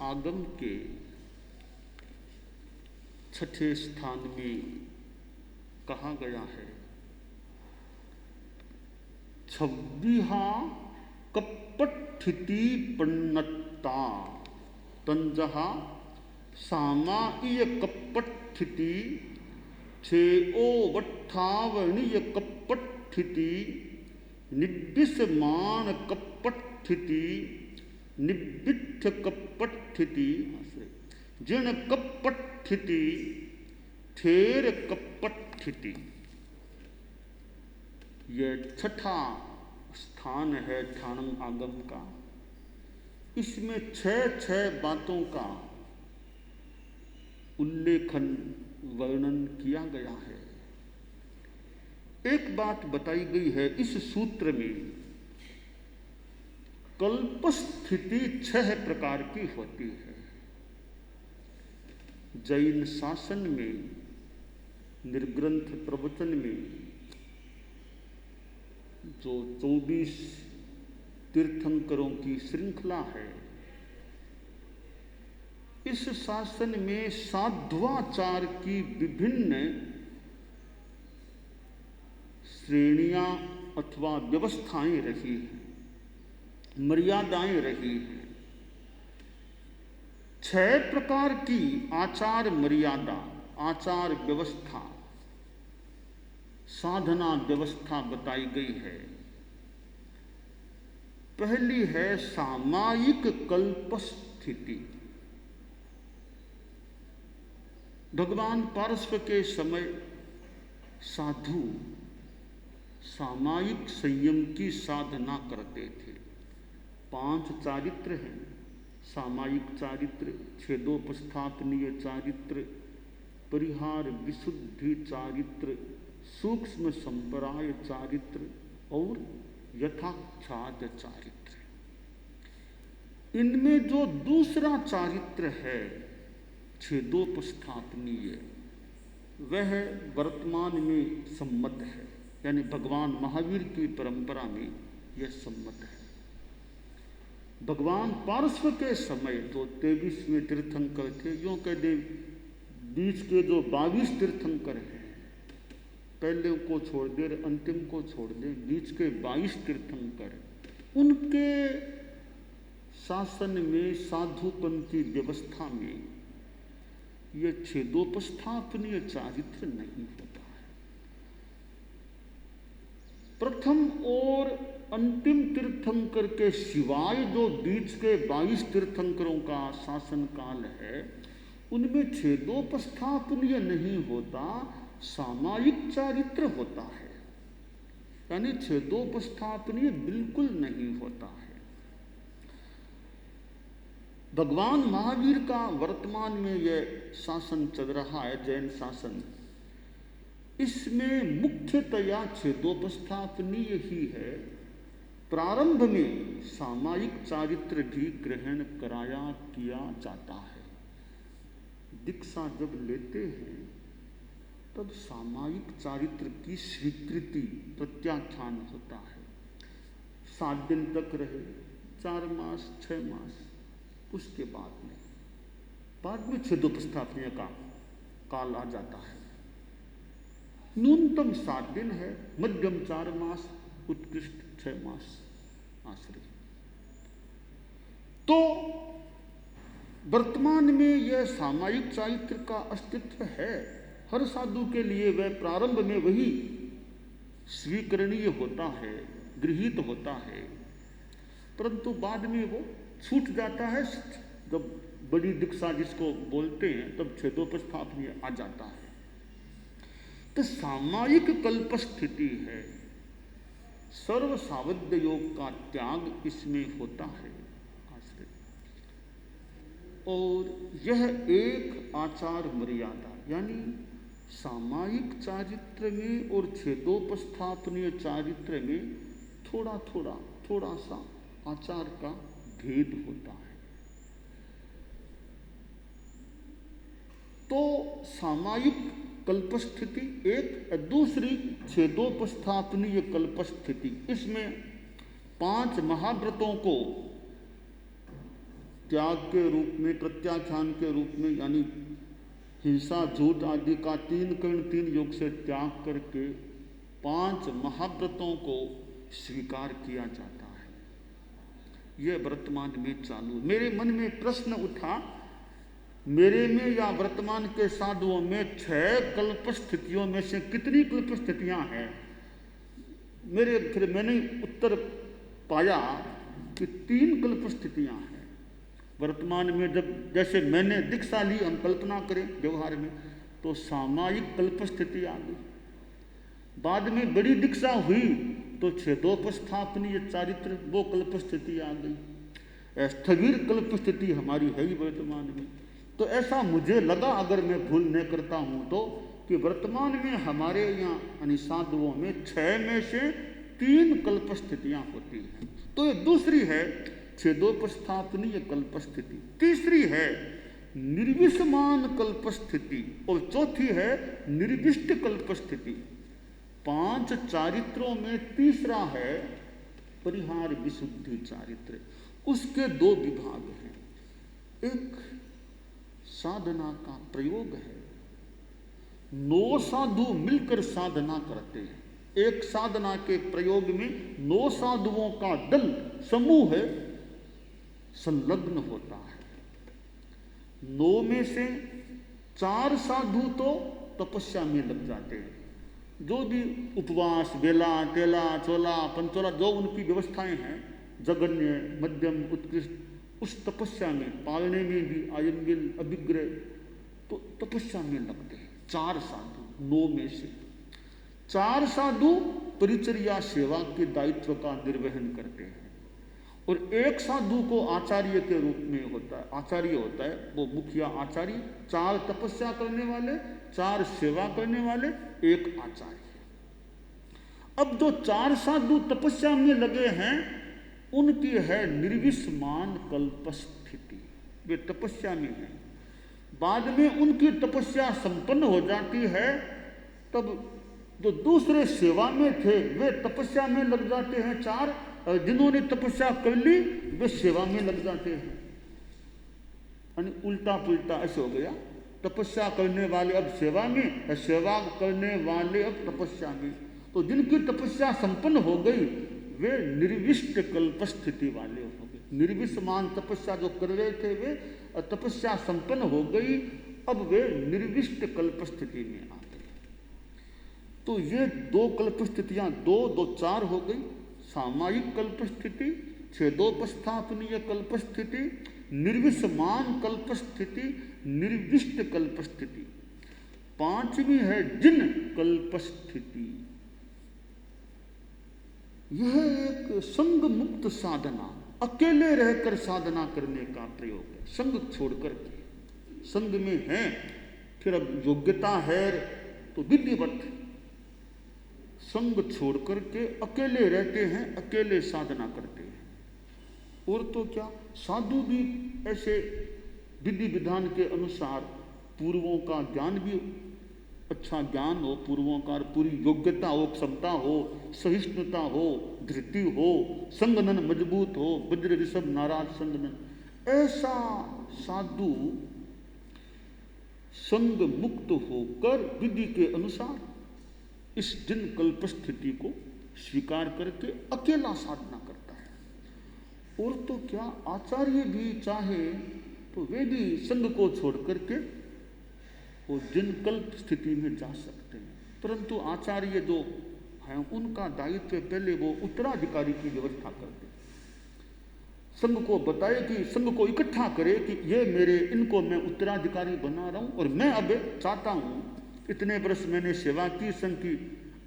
आगम के छठे स्थान में कहा गया है, छब्बिहा कपट्ठिति पन्नत्ता तंजहा सामाईय कपट्ठिति छेओ वट्ठावणीय कपट्ठिति निब्बिसमान कपट्ठिति निब्बिठ कपट्ठिति जिण कपट्ठिति ठेर कपट्ठिति। यह छठा स्थान है ठाणम आगम का। इसमें 6 बातों का उल्लेखन वर्णन किया गया है। एक बात बताई गई है इस सूत्र में, कल्पस्थिति 6 प्रकार की होती है। जैन शासन में, निर्ग्रंथ प्रवचन में जो 24 तीर्थंकरों की श्रृंखला है, इस शासन में साध्वाचार की विभिन्न श्रेणियां अथवा व्यवस्थाएं रही हैं, मर्यादाएं रही हैं। 6 प्रकार की आचार मर्यादा, आचार व्यवस्था, साधना व्यवस्था बताई गई है। पहली है सामायिक कल्पस्थिति। भगवान पार्श्व के समय साधु सामायिक संयम की साधना करते थे। 5 चारित्र हैं, सामायिक चारित्र, छेदोपस्थापनीय चारित्र, परिहार विशुद्धि चारित्र, सूक्ष्म संपराय चारित्र और यथाख्यात चारित्र। इनमें जो दूसरा चारित्र है छेदोपस्थापनीय, वह वर्तमान में सम्मत है, यानी भगवान महावीर की परंपरा में यह सम्मत है। भगवान पार्श्व के समय जो 23वें तीर्थंकर थे, यूँ कह दे बीच के जो 22 तीर्थंकर हैं, पहले को छोड़ दे, अंतिम को छोड़ दे, बीच के 22 तीर्थंकर, उनके शासन में साधुपन की व्यवस्था में ये छेदोपस्थापनीय चारित्र नहीं होता है। प्रथम और अंतिम तीर्थंकर के सिवाय जो बीच के 22 तीर्थंकरों का शासन काल है, उनमें छेदोपस्थापनीय नहीं होता, सामायिक चारित्र होता है, यानी छेदोपस्थापनीय बिल्कुल नहीं होता है। भगवान महावीर का वर्तमान में यह शासन चल रहा है, जैन शासन, इसमें मुख्यतया छेदोपस्थापनीय ही है। प्रारंभ में सामायिक चारित्र भी ग्रहण कराया किया जाता है। दीक्षा जब लेते हैं तब सामायिक चारित्र की स्वीकृति, प्रत्याख्यान होता है। 7 दिन तक रहे, 4 मास, 6 मास, उसके बाद में छेदोपस्थापनीय का काल आ जाता है। न्यूनतम 7 दिन है, मध्यम 4 मास, उत्कृष्ट 6 मास आश्रय। तो वर्तमान में यह सामायिक चारित्र का अस्तित्व है। हर साधु के लिए वह प्रारंभ में वही स्वीकरणीय होता है, गृहीत होता है, परंतु बाद में वो छूट जाता है। जब बड़ी दीक्षा जिसको बोलते हैं, तब छेदोपस्थापनीय आ जाता है। तो सामायिक कल्पस्थिति है, सर्व सावध्य योग का त्याग इसमें होता है आश्रय। और यह एक आचार मर्यादा, यानी सामायिक चारित्र में और छेदोपस्थापनीय चारित्र में थोड़ा सा आचार का भेद होता है। तो सामायिक कल्पस्थिति एक, दूसरी छेदोपस्थापनीय कल्पस्थिति। इसमें 5 महाव्रतों को त्याग के रूप में, प्रत्याख्यान के रूप में, यानी हिंसा, झूठ आदि का 3 कर्ण 3 योग से त्याग करके 5 महाव्रतों को स्वीकार किया जाता है। यह वर्तमान में चालू। मेरे मन में प्रश्न उठा, मेरे में या वर्तमान के साधुओं में 6 कल्प स्थितियों में से कितनी कल्प स्थितियां हैं? फिर मैंने उत्तर पाया कि 3 कल्प स्थितियां हैं वर्तमान में। जब जैसे मैंने दीक्षा ली, हम कल्पना करें व्यवहार में, तो सामायिक कल्प स्थिति आ गई। बाद में बड़ी दीक्षा हुई तो छेदोपस्थापनीय चारित्र, वो कल्प स्थिति आ गई। स्थविर कल्प स्थिति हमारी है ही वर्तमान में। तो ऐसा मुझे लगा, अगर मैं भूल नहीं करता हूं तो, कि वर्तमान में हमारे यहाँ यानी साधुओं में 6 में से 3 कल्प स्थितियां होती हैं। तो ये दूसरी है छेदोपस्थापनीय कल्प स्थिति, तीसरी है निर्विषमान कल्प स्थिति, और चौथी है निर्विष्ट कल्प स्थिति। 5 चारित्रों में तीसरा है परिहार विशुद्धि चारित्र। उसके 2 विभाग हैं। एक साधना का प्रयोग है, 9 साधु मिलकर साधना करते हैं। एक साधना के प्रयोग में 9 साधुओं का दल, समूह है, संलग्न होता है। 9 में से 4 साधु तो तपस्या में लग जाते हैं। जो भी उपवास, बेला, टेला, चोला, पंचोला, जो उनकी व्यवस्थाएं हैं, जगन्य, मध्यम, उत्कृष्ट, उस तपस्या में, पालने में भी आयंगिल, अभिग्रह, तो तपस्या में लगते हैं 4 साधु। 9 में से 4 साधु परिचर्या सेवा के दायित्व का निर्वहन करते हैं, और एक साधु को आचार्य के रूप में होता है, आचार्य होता है, वो मुखिया आचार्य। 4 तपस्या करने वाले, 4 सेवा करने वाले, 1 आचार्य। अब जो 4 साधु तपस्या में लगे हैं, उनकी है निर्विषमान कल्प स्थिति, वे तपस्या में हैं। बाद में उनकी तपस्या संपन्न हो जाती है, तब जो दूसरे सेवा में थे वे तपस्या में लग जाते हैं 4, और जिन्होंने तपस्या कर ली वे सेवा में लग जाते हैं। यानी उल्टा पुल्टा ऐसे हो गया, तपस्या करने वाले अब सेवा में, सेवा करने वाले अब तपस्या में। तो जिनकी तपस्या संपन्न हो गई वे निर्विष्ट कल्प स्थिति वाले हो गए। निर्विषमान तपस्या जो कर रहे थे वे तपस्या संपन्न हो गई, अब वे निर्विष्ट कल्प स्थिति में आ गए। तो ये 2 कल्प स्थितियां, 2 2 4 हो गई। सामायिक कल्प स्थिति, छेदोपस्थापनीय कल्प स्थिति, निर्विषमान कल्प स्थिति, निर्विष्ट कल्प स्थिति। 5वीं है जिन कल्प स्थिति। यह एक संग मुक्त साधना, अकेले रहकर साधना करने का प्रयोग है। संग छोड़कर के, संग में है, फिर अब योग्यता है तो विधिवत संग छोड़कर के अकेले रहते हैं, अकेले साधना करते हैं। और तो क्या, साधु भी ऐसे विधि विधान के अनुसार पूर्वों का ज्ञान भी, अच्छा ज्ञान हो, पूर्वों का पूरी योग्यता हो, क्षमता हो, सहिष्णुता हो, धृति हो, संगनन मजबूत हो, वज्र ऋषभ नाराज संगनन, ऐसा साधु संग मुक्त होकर विधि के अनुसार इस जिन कल्प स्थिति को स्वीकार करके अकेला साधना करता है। और तो क्या, आचार्य भी चाहे तो वे भी संग को छोड़ करके वो जिन कल्प स्थिति में जा सकते हैं, परंतु आचार्य जो हैं उनका दायित्व पहले वो उत्तराधिकारी की व्यवस्था करते, संघ को बताए कि संघ को इकट्ठा करे कि ये मेरे, इनको मैं उत्तराधिकारी बना रहा हूँ, और मैं अब चाहता हूँ, इतने वर्ष मैंने सेवा की संघ की,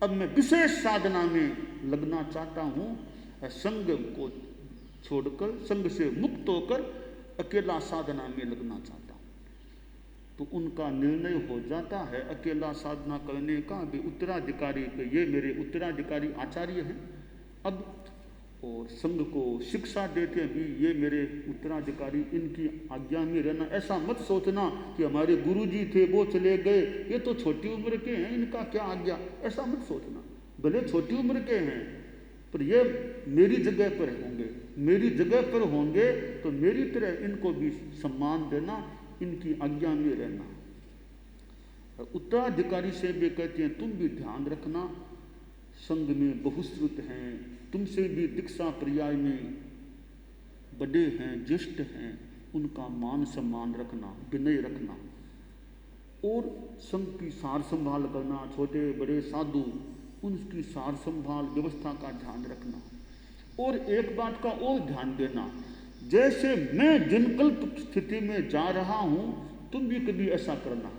अब मैं विशेष साधना में लगना चाहता हूँ, संघ को छोड़कर, संघ से मुक्त होकर अकेला साधना में लगना चाहता हूँ। तो उनका निर्णय हो जाता है अकेला साधना करने का भी, उत्तराधिकारी के ये मेरे उत्तराधिकारी आचार्य हैं अब, और संघ को शिक्षा देते हैं भी ये मेरे उत्तराधिकारी, इनकी आज्ञा में रहना। ऐसा मत सोचना कि हमारे गुरुजी थे वो चले गए, ये तो छोटी उम्र के हैं, इनका क्या आज्ञा, ऐसा मत सोचना। भले छोटी उम्र के हैं पर ये मेरी जगह पर होंगे, मेरी जगह पर होंगे तो मेरी तरह इनको भी सम्मान देना, इनकी आज्ञा में रहना। उत्तराधिकारी से भी कहते हैं तुम भी ध्यान रखना, संघ में बहुश्रुत हैं, तुमसे भी दीक्षा पर्याय में बड़े हैं, ज्येष्ठ हैं, उनका मान सम्मान रखना, विनय रखना, और संघ की सार संभाल करना, छोटे बड़े साधु उनकी सार संभाल व्यवस्था का ध्यान रखना। और एक बात का और ध्यान देना, जैसे मैं जिनकल्प स्थिति में जा रहा हूं, तुम भी कभी ऐसा करना।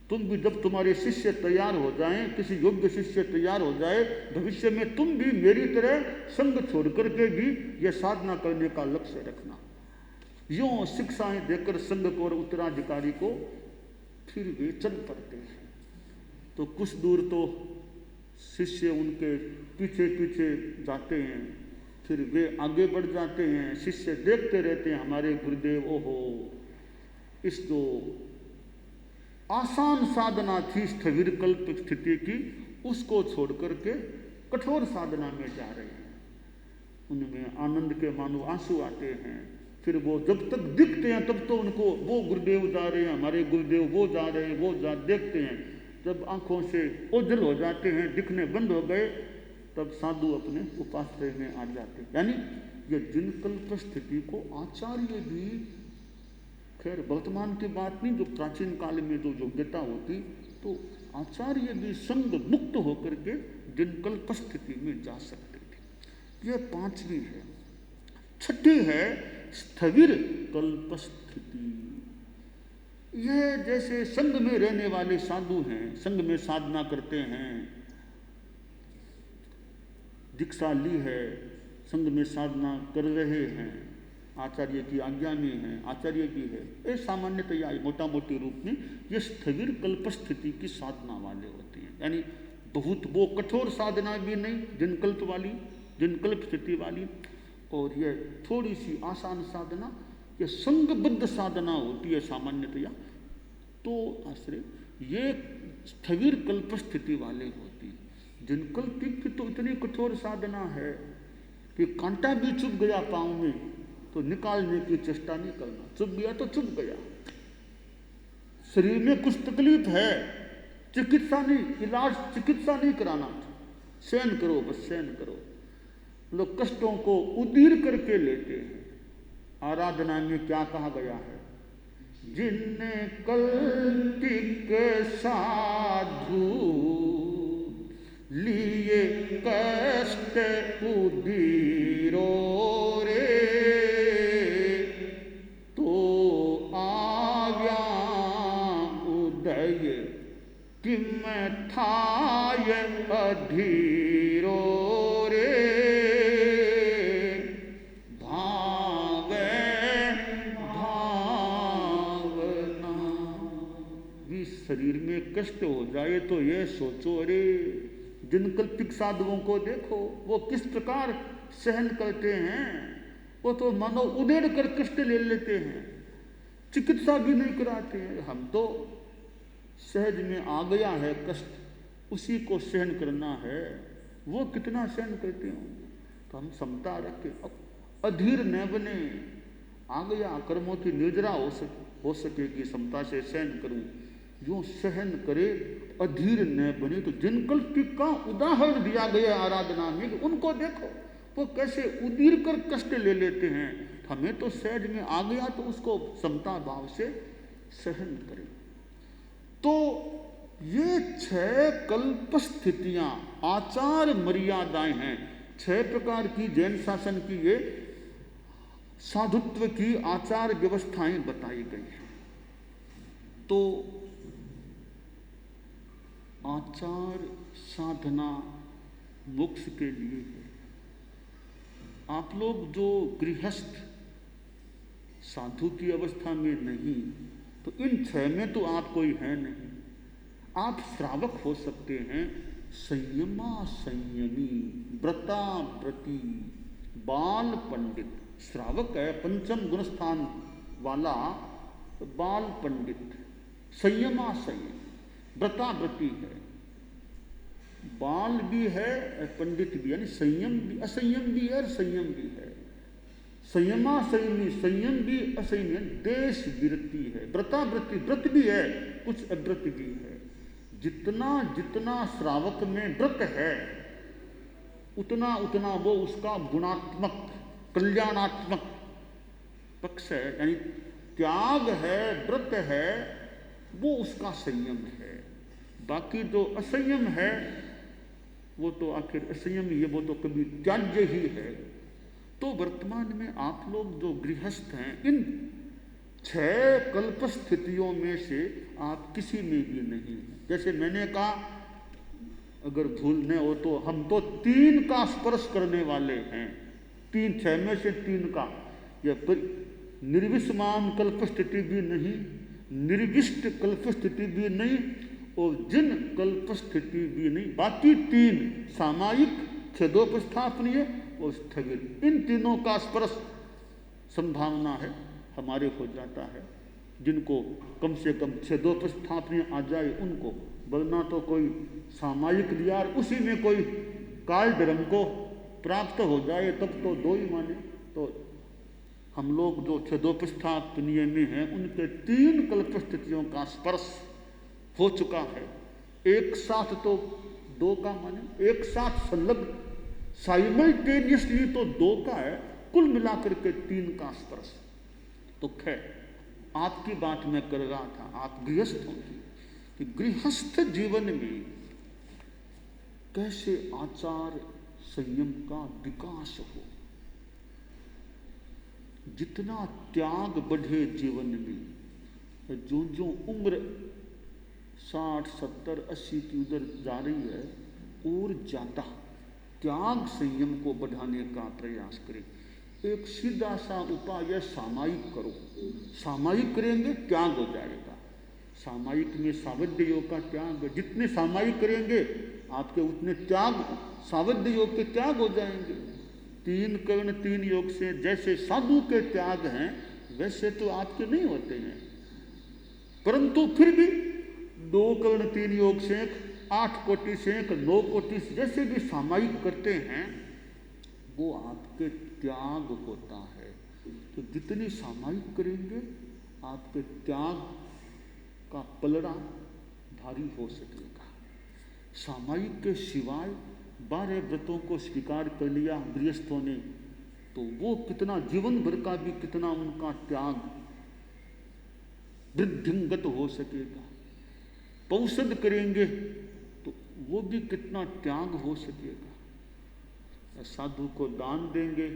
तुम भी जब तुम्हारे शिष्य तैयार हो जाएं, किसी योग्य शिष्य तैयार हो जाए, भविष्य में तुम भी मेरी तरह संग छोड़ करके भी यह साधना करने का लक्ष्य रखना। यूं शिक्षाएं देकर संघ को और उत्तराधिकारी को फिर वे चल पड़ते हैं। तो कुछ दूर तो शिष्य उनके पीछे पीछे जाते हैं, फिर वे आगे बढ़ जाते हैं। शिष्य देखते रहते हैं, हमारे गुरुदेव ओहो, इस जो आसान साधना थी स्थविर कल्प स्थिति की, उसको छोड़ करके कठोर साधना में जा रहे हैं। उनमें आनंद के मानो आंसू आते हैं। फिर वो जब तक दिखते हैं तब तो उनको वो गुरुदेव जा रहे हैं, हमारे गुरुदेव वो जा रहे हैं, वो जा देखते हैं। जब आंखों से ओझल हो जाते हैं, दिखने बंद हो गए, तब साधु अपने उपाश्रय में आ जाते हैं। यानी ये जिनकल्प स्थिति को आचार्य भी, खैर वर्तमान की बात नहीं, जो प्राचीन काल में जो योग्यता होती, तो आचार्य भी संग मुक्त होकर के जिनकल्प स्थिति में जा सकते थे। यह पांचवी है। छठी है स्थविर कल्प स्थिति। यह जैसे संघ में रहने वाले साधु हैं, संघ में साधना करते हैं, दीक्षा ली है, संघ में साधना कर रहे हैं, आचार्य की आज्ञा में है, आचार्य की है, ये सामान्यतया मोटा मोटी रूप में ये स्थविर कल्प स्थिति की साधना वाले होते हैं। यानी बहुत वो कठोर साधना भी नहीं, जिनकल्प वाली, जिनकल्प स्थिति वाली, और यह थोड़ी सी आसान साधना, यह संघबद्ध साधना होती है सामान्यतया। तो आश्रय ये स्थविर कल्प स्थिति वाले होती है। जिनकल्प की तो इतनी कठोर साधना है कि कांटा भी चुभ गया पाँव में तो निकालने की चेष्टा नहीं करना, चुभ गया तो चुभ गया। शरीर में कुछ तकलीफ है, चिकित्सा नहीं, इलाज चिकित्सा नहीं कराना, सहन करो, बस सहन करो। लोग कष्टों को उदीर करके लेते हैं। आराधना में क्या कहा गया है, जिन कल्पिक साधु लिए कष्ट उदीरो रे, तो आव्या उदय किम थाय अधीरो रे, शरीर में कष्ट हो जाए तो ये सोचो, अरे जिनकल्पिक साधुओं को देखो, वो किस प्रकार सहन करते हैं। वो तो मानो उधेड़ कर कष्ट ले लेते हैं, चिकित्सा भी नहीं कराते हैं। हम तो सहज में आ गया है कष्ट, उसी को सहन करना है, वो कितना सहन करते होंगे। तो हम समता रखें, अधीर न बने। आ गया, कर्मों की निर्जरा हो सकेगी, समता से सहन करूं, जो सहन करे, अधीर न बने। तो जिनकल्पिक का उदाहरण दिया गया आराधना में, उनको देखो वो कैसे उदीर कर कष्ट ले लेते हैं। हमें तो सहज में आ गया तो उसको समता भाव से सहन करें। तो ये 6 कल्प स्थितियां, आचार मर्यादाएं हैं। 6 प्रकार की जैन शासन की ये साधुत्व की आचार व्यवस्थाएं बताई गई हैं। तो आचार साधना मोक्ष के लिए है। आप लोग जो गृहस्थ साधु की अवस्था में नहीं, तो इन 6 में तो आप कोई है नहीं। आप श्रावक हो सकते हैं, संयमा संयमी, व्रता व्रती, बाल पंडित। श्रावक है, पंचम गुणस्थान वाला बाल पंडित, संयमा संयम, व्रता व्रती है। बाल भी है, पंडित भी, यानी संयम भी, असंयम भी है और संयम भी है। संयमा संयमी, संयम भी असंयमी, देश विरति है, व्रतावृत्ति, व्रत भी है, कुछ अव्रत भी है। जितना जितना श्रावक में व्रत है उतना उतना वो उसका गुणात्मक कल्याणात्मक पक्ष है, यानी त्याग है, व्रत है, वो उसका संयम है। बाकी जो असंयम है वो तो आखिर असंयम ही है, वो तो कभी त्याज्य ही है। तो वर्तमान में आप लोग जो गृहस्थ हैं, इन 6 कल्प स्थितियों में से आप किसी में भी नहीं हैं। जैसे मैंने कहा, अगर भूलने हो तो हम तो 3 का स्पर्श करने वाले हैं, 6 में से 3 का। यह निर्विषमान कल्प स्थिति भी नहीं, निर्विष्ट कल्प स्थिति भी नहीं, और जिन कल्प स्थिति भी नहीं। बाकी 3 सामायिक, छेदोपस्थापनीय और स्थगित, इन तीनों का स्पर्श संभावना है हमारे हो जाता है। जिनको कम से कम छेदोपस्थापनीय आ जाए उनको, वरना तो कोई सामायिक दिया और उसी में कोई काल धर्म को प्राप्त हो जाए तब तो 2 ही माने। तो हम लोग जो छेदोपस्थापनीय में हैं उनके 3 कल्प स्थितियों का स्पर्श हो चुका है। एक साथ तो 2 का माने, एक साथ संलग्न साइमल्टेनियसली तो 2 का है, कुल मिलाकर के 3 का स्पर्श। तो खैर, आपकी बात मैं कर रहा था, आप गृहस्थ होंगे कि गृहस्थ जीवन में कैसे आचार संयम का विकास हो। जितना त्याग बढ़े जीवन में, जो जो उम्र 60, 70, 80 की उधर जा रही है, और ज़्यादा त्याग संयम को बढ़ाने का प्रयास करें। एक सीधा सा उपाय है, सामायिक करो। सामायिक करेंगे त्याग हो जाएगा। सामायिक में सावध्य योग का त्याग है, जितने सामायिक करेंगे आपके उतने त्याग, सावध्य योग के त्याग हो जाएंगे। 3 कर्ण 3 योग से जैसे साधु के त्याग हैं वैसे तो आपके नहीं होते हैं, परंतु फिर भी 2 कर्ण 3 योग से 8 कोटि से 9 कोटि से जैसे भी सामायिक करते हैं वो आपके त्याग होता है। तो जितनी सामायिक करेंगे आपके त्याग का पलड़ा भारी हो सकेगा। सामायिक के सिवाय 12 व्रतों को स्वीकार कर लिया गृहस्थों ने, तो वो कितना जीवन भर का भी कितना उनका त्याग वृद्धिंगत हो सकेगा। पौषध करेंगे तो वो भी कितना त्याग हो सकेगा। साधु को दान देंगे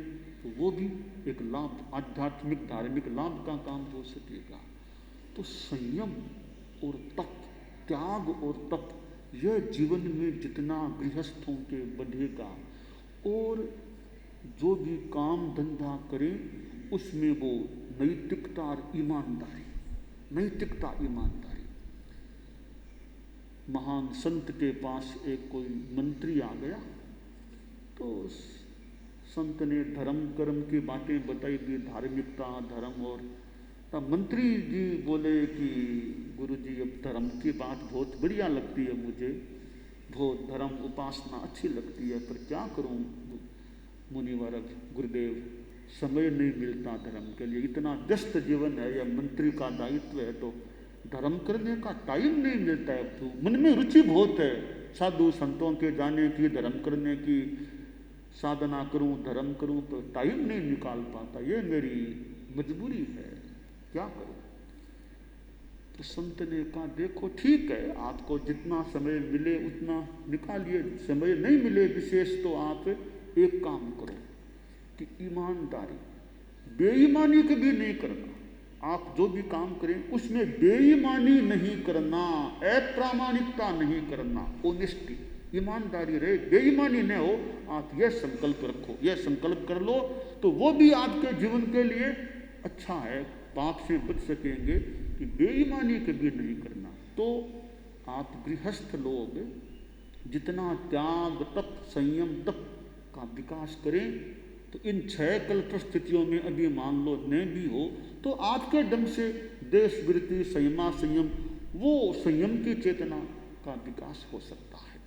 तो वो भी एक लाभ, आध्यात्मिक धार्मिक लाभ का काम हो सकेगा। तो संयम और तप, त्याग और तप, यह जीवन में जितना गृहस्थों के बढ़ेगा और जो भी काम धंधा करें उसमें वो नैतिकता और ईमानदारी, नैतिकता ईमानदारी। महान संत के पास एक कोई मंत्री आ गया तो संत ने धर्म कर्म की बातें बताई दी, धार्मिकता धर्म। और तब मंत्री जी बोले कि गुरुजी अब धर्म की बात बहुत बढ़िया लगती है मुझे, बहुत धर्म उपासना अच्छी लगती है, पर क्या करूं मुनिवरक गुरुदेव, समय नहीं मिलता धर्म के लिए, इतना व्यस्त जीवन है, यह मंत्री का दायित्व है तो धर्म करने का टाइम नहीं मिलता है। तो मन में रुचि बहुत है साधु संतों के जाने की, धर्म करने की, साधना करूं धर्म करूं, तो टाइम नहीं निकाल पाता, ये मेरी मजबूरी है, क्या करूं। तो संत ने कहा देखो ठीक है, आपको जितना समय मिले उतना निकालिए, समय नहीं मिले विशेष तो आप एक काम करो कि ईमानदारी, बेईमानी कभी नहीं करना। आप जो भी काम करें उसमें बेईमानी नहीं करना, अप्रामाणिकता नहीं करना, ऑनेस्टी, ईमानदारी रहे, बेईमानी न हो। आप यह संकल्प रखो, यह संकल्प कर लो तो वो भी आपके जीवन के लिए अच्छा है, पाप से बच सकेंगे कि बेईमानी कभी नहीं करना। तो आप गृहस्थ लोग जितना त्याग तप संयम तप का विकास करें तो इन 6 कल्प स्थितियों में अभी मान लो न भी हो तो आपके ढंग से देश वृत्ति संयमा संयम, वो संयम की चेतना का विकास हो सकता है।